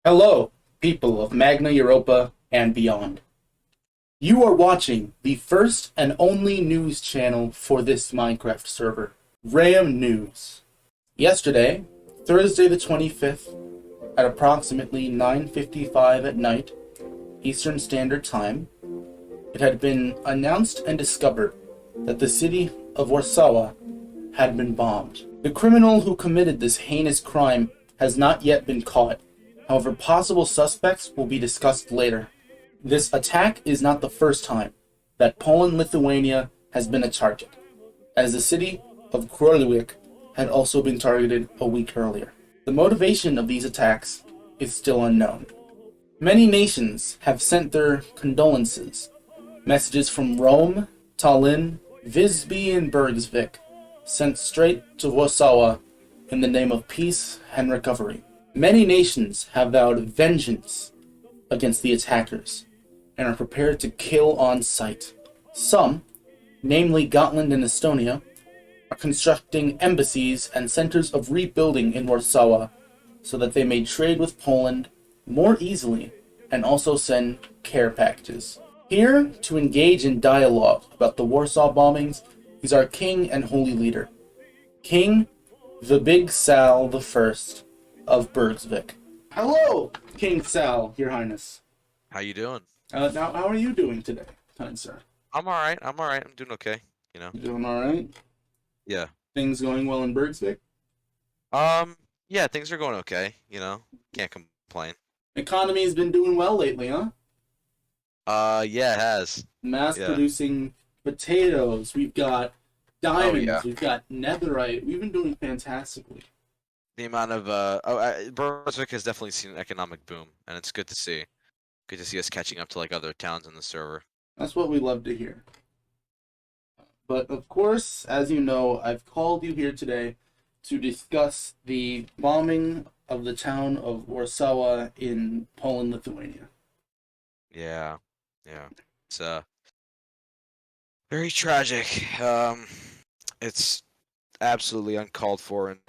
Hello, people of Magna Europa and beyond. You are watching the first and only news channel for this Minecraft server, Ram News. Yesterday, Thursday the 25th, at approximately 9:55 at night, Eastern Standard Time, it had been announced and discovered that the city of Warsaw had been bombed. The criminal who committed this heinous crime has not yet been caught. However, possible suspects will be discussed later. This attack is not the first time that Poland-Lithuania has been a target, as the city of Kroliwik had also been targeted a week earlier. The motivation of these attacks is still unknown. Many nations have sent their condolences. Messages from Rome, Tallinn, Visby, and Bergsvik sent straight to Warsaw in the name of peace and recovery. Many nations have vowed vengeance against the attackers and are prepared to kill on sight. Some, namely Gotland and Estonia, are constructing embassies and centers of rebuilding in Warsaw so that they may trade with Poland more easily and also send care packages. Here to engage in dialogue about the Warsaw bombings is our king and holy leader, King the Big Sal the First of Bergsvik. Hello, King Sal, Your Highness. How you doing? Now, how are you doing today, kind sir? I'm all right. I'm all right. I'm doing okay. You know. You doing all right? Yeah. Things going well in Bergsvik? Um. Yeah. Things are going okay. Can't complain. Economy's been doing well lately, huh? Yeah. It has. Mass Yeah. producing potatoes. We've got Oh yeah. diamonds. We've got netherite. We've been doing fantastically. The amount of Brunswick has definitely seen an economic boom, and it's good to see. Good to see us catching up to like other towns in the server. That's what we love to hear. But of course, as you know, I've called you here today to discuss the bombing of the town of Warsaw in Poland, Lithuania. Yeah. Yeah. It's very tragic. It's absolutely uncalled for, and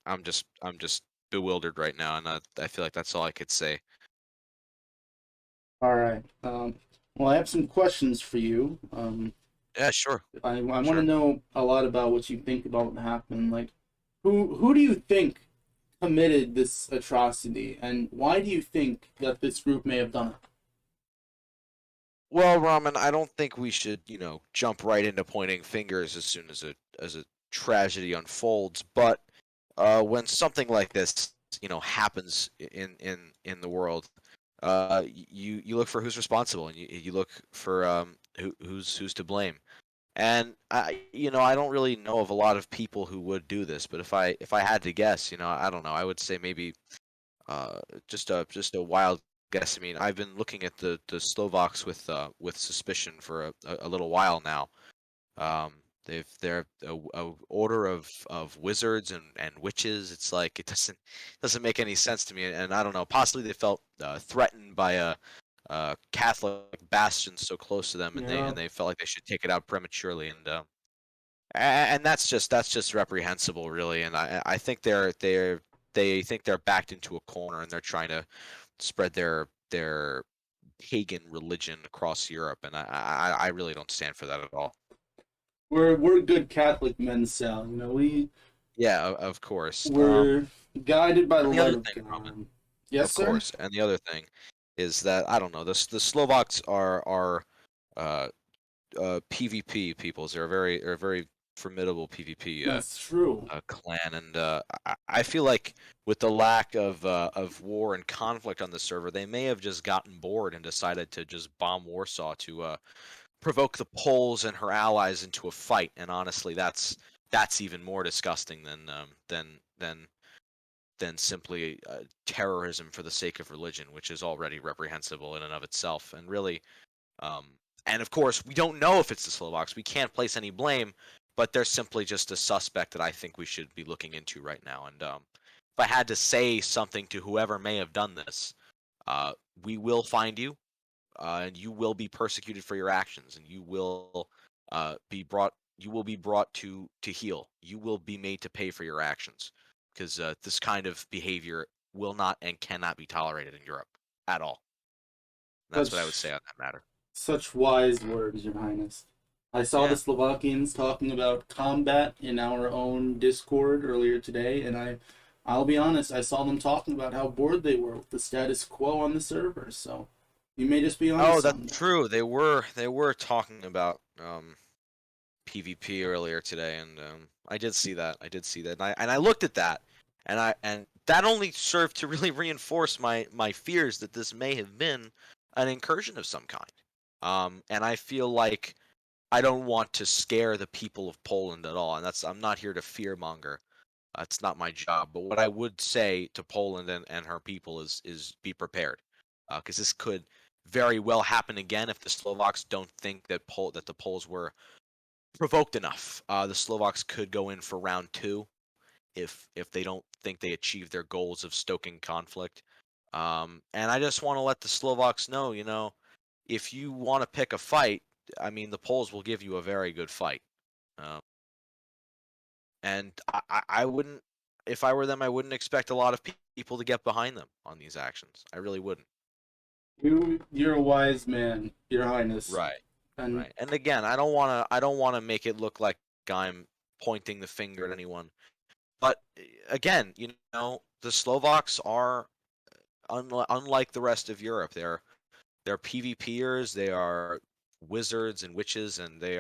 I'm just bewildered right now, and I feel like that's all I could say. All right. Well, I have some questions for you. Yeah, sure, I want to sure. know a lot about what you think about what happened. Like, who do you think committed this atrocity, and why do you think that this group may have done it? Well, Raman, I don't think we should, jump right into pointing fingers as soon as a tragedy unfolds. But when something like this, happens in the world, you look for who's responsible, and you look for who's to blame. And I don't really know of a lot of people who would do this. But if I had to guess, I don't know. I would say maybe Uh, just a wild guess. I mean, I've been looking at the Slovaks with suspicion for a little while now. They're a order of wizards and witches. It's like it doesn't make any sense to me. And I don't know. Possibly they felt threatened by a Catholic bastion so close to them, and they Yeah. and they felt like they should take it out prematurely. And that's just reprehensible, really. And I think they think they're backed into a corner, and they're trying to spread their pagan religion across Europe, and I really don't stand for that at all. We're good Catholic men, Sal. Yeah, of course. We're guided by the And the light other of thing, Roman, God. Yes, of sir. course, and the other thing is that I don't know. The Slovaks are uh, PvP peoples. They're very formidable PvP That's true. clan, and I feel like with the lack of war and conflict on the server, they may have just gotten bored and decided to just bomb Warsaw to provoke the Poles and her allies into a fight. And honestly, that's even more disgusting than simply terrorism for the sake of religion, which is already reprehensible in and of itself. And really, um, and of course, we don't know if it's the Slovaks. We can't place any blame, but they're simply just a suspect that I think we should be looking into right now. And if I had to say something to whoever may have done this, uh, we will find you, and you will be persecuted for your actions, and you will be brought. You will be brought to heel. You will be made to pay for your actions, because this kind of behavior will not and cannot be tolerated in Europe at all. That's what I would say on that matter. Such wise words, Your Highness. I saw the Yeah. Slovakians talking about combat in our own Discord earlier today, and I'll be honest, I saw them talking about how bored they were with the status quo on the server. So you may just be onto Oh, something that's there. true. They were talking about PvP earlier today, and I did see that. And I looked at that, and that only served to really reinforce my fears that this may have been an incursion of some kind. And I feel like I don't want to scare the people of Poland at all, and I'm not here to fearmonger. It's not my job. But what I would say to Poland and her people is be prepared, because this could very well happen again if the Slovaks don't think that the Poles were provoked enough. The Slovaks could go in for round two if they don't think they achieved their goals of stoking conflict. And I just want to let the Slovaks know, if you want to pick a fight, I mean, the Poles will give you a very good fight. Um, and I wouldn't, if I were them, I wouldn't expect a lot of people to get behind them on these actions. I really wouldn't. You're a wise man, Your Highness. Right. And Right. And again, I don't want to make it look like I'm pointing the finger at anyone. But again, the Slovaks are unlike the rest of Europe. They're PvPers, they are wizards and witches, and they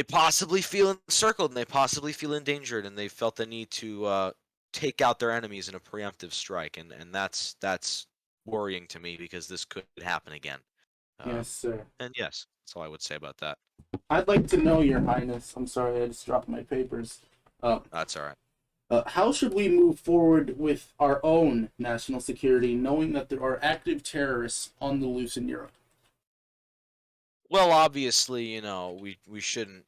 possibly feel encircled and they possibly feel endangered, and they felt the need to take out their enemies in a preemptive strike, and that's worrying to me because this could happen again. yes, sir. And yes, that's all I would say about that. I'd like to know, Your Highness. I'm sorry, I just dropped my papers. Uh, That's all right. how should we move forward with our own national security, knowing that there are active terrorists on the loose in Europe? Well, obviously, we shouldn't,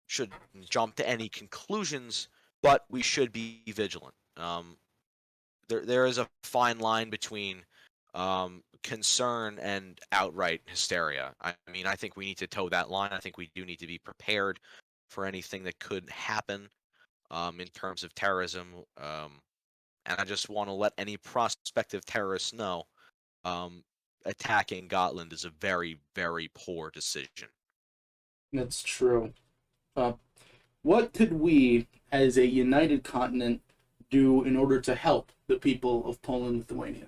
should jump to any conclusions, but we should be vigilant. There is a fine line between concern and outright hysteria. I mean, I think we need to toe that line. I think we do need to be prepared for anything that could happen in terms of terrorism. And I just want to let any prospective terrorists know attacking Gotland is a very, very poor decision. That's true. Uh, what could we, as a united continent, do in order to help the people of Poland and Lithuania?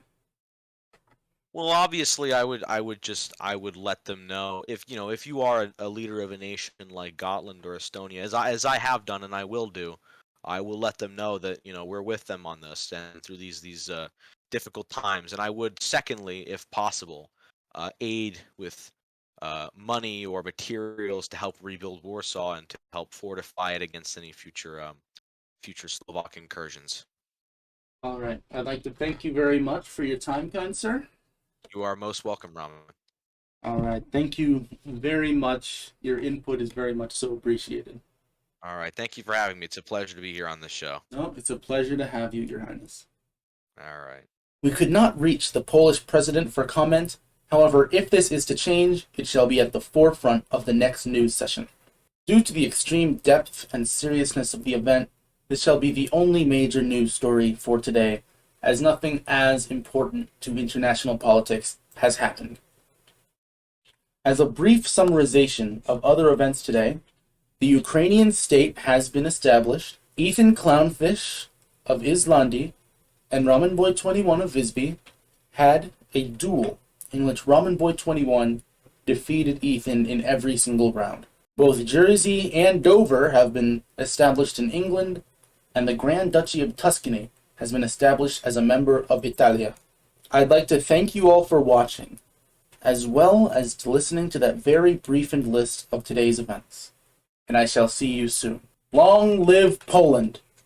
Well, obviously, I would let them know if you are a leader of a nation like Gotland or Estonia, as I have done and I will do, I will let them know that we're with them on this and through these difficult times. And I would, secondly, if possible, aid with money or materials to help rebuild Warsaw and to help fortify it against any future Slovak incursions. All right. I'd like to thank you very much for your time, kind sir. You are most welcome, Raman. All right. Thank you very much. Your input is very much so appreciated. All right, thank you for having me. It's a pleasure to be here on this show. No, it's a pleasure to have you, Your Highness. All right. We could not reach the Polish president for comment. However, if this is to change, it shall be at the forefront of the next news session. Due to the extreme depth and seriousness of the event, this shall be the only major news story for today, as nothing as important to international politics has happened. As a brief summarization of other events today, the Ukrainian state has been established. Ethan Clownfish of Islandi and Ramen Boy 21 of Visby had a duel in which Ramen Boy 21 defeated Ethan in every single round. Both Jersey and Dover have been established in England, and the Grand Duchy of Tuscany has been established as a member of Italia. I'd like to thank you all for watching, as well as to listening to that very briefened list of today's events. And I shall see you soon. Long live Poland!